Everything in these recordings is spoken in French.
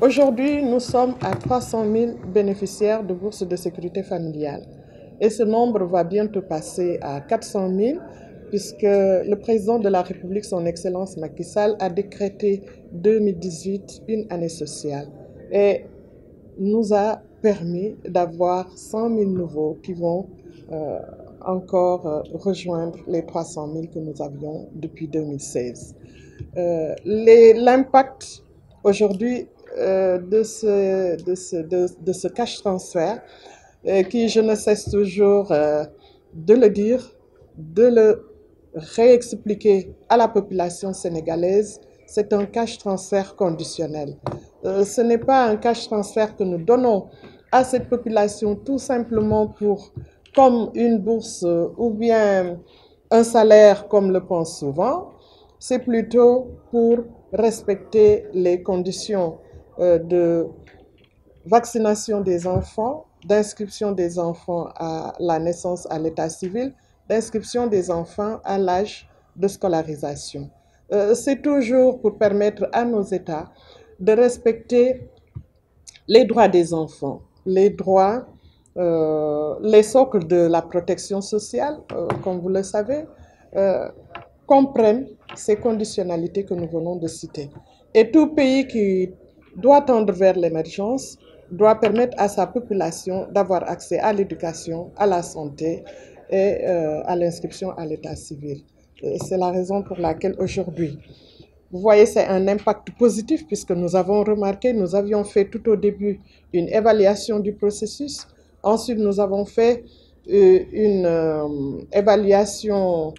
Aujourd'hui, nous sommes à 300 000 bénéficiaires de bourses de sécurité familiale. Et ce nombre va bientôt passer à 400 000 puisque le président de la République, son Excellence Macky Sall, a décrété 2018 une année sociale et nous a permis d'avoir 100 000 nouveaux qui vont encore rejoindre les 300 000 que nous avions depuis 2016. L'impact aujourd'hui de ce cash transfert, qui, je ne cesse toujours de le dire, de le réexpliquer à la population sénégalaise, c'est un cash transfert conditionnel. Ce n'est pas un cash transfert que nous donnons à cette population tout simplement comme une bourse ou bien un salaire comme le pensent souvent. C'est plutôt pour respecter les conditions de vaccination des enfants, d'inscription des enfants à la naissance à l'état civil, d'inscription des enfants à l'âge de scolarisation. C'est toujours pour permettre à nos États de respecter les droits des enfants, les droits, les socles de la protection sociale, comme vous le savez, comprennent ces conditionnalités que nous venons de citer. Et tout pays qui doit tendre vers l'émergence doit permettre à sa population d'avoir accès à l'éducation, à la santé et à l'inscription à l'état civil. C'est la raison pour laquelle aujourd'hui, vous voyez, c'est un impact positif puisque nous avons remarqué, nous avions fait tout au début une évaluation du processus. Ensuite, nous avons fait une évaluation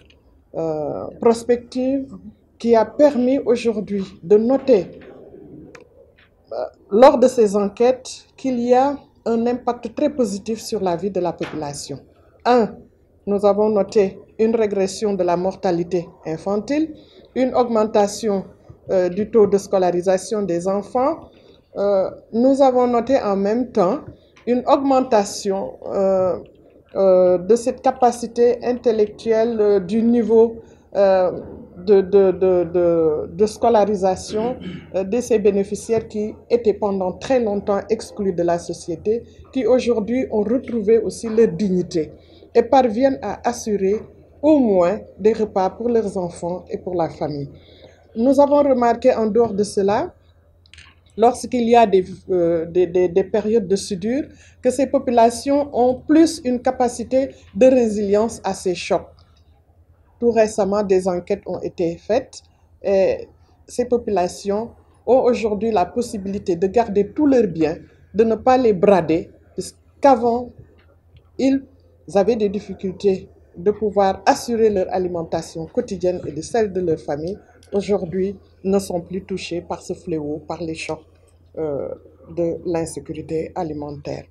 prospective qui a permis aujourd'hui de noter lors de ces enquêtes qu'il y a un impact très positif sur la vie de la population. Nous avons noté une régression de la mortalité infantile, une augmentation du taux de scolarisation des enfants. Nous avons noté en même temps une augmentation de cette capacité intellectuelle du niveau de scolarisation de ces bénéficiaires qui étaient pendant très longtemps exclus de la société, qui aujourd'hui ont retrouvé aussi leur dignité et parviennent à assurer au moins des repas pour leurs enfants et pour la famille. Nous avons remarqué en dehors de cela, lorsqu'il y a des périodes de soudure, que ces populations ont plus une capacité de résilience à ces chocs. Tout récemment, des enquêtes ont été faites et ces populations ont aujourd'hui la possibilité de garder tous leurs biens, de ne pas les brader, puisqu'avant, ils avaient des difficultés de pouvoir assurer leur alimentation quotidienne et de celle de leur famille. Aujourd'hui, ne sont plus touchés par ce fléau, par les chocs de l'insécurité alimentaire.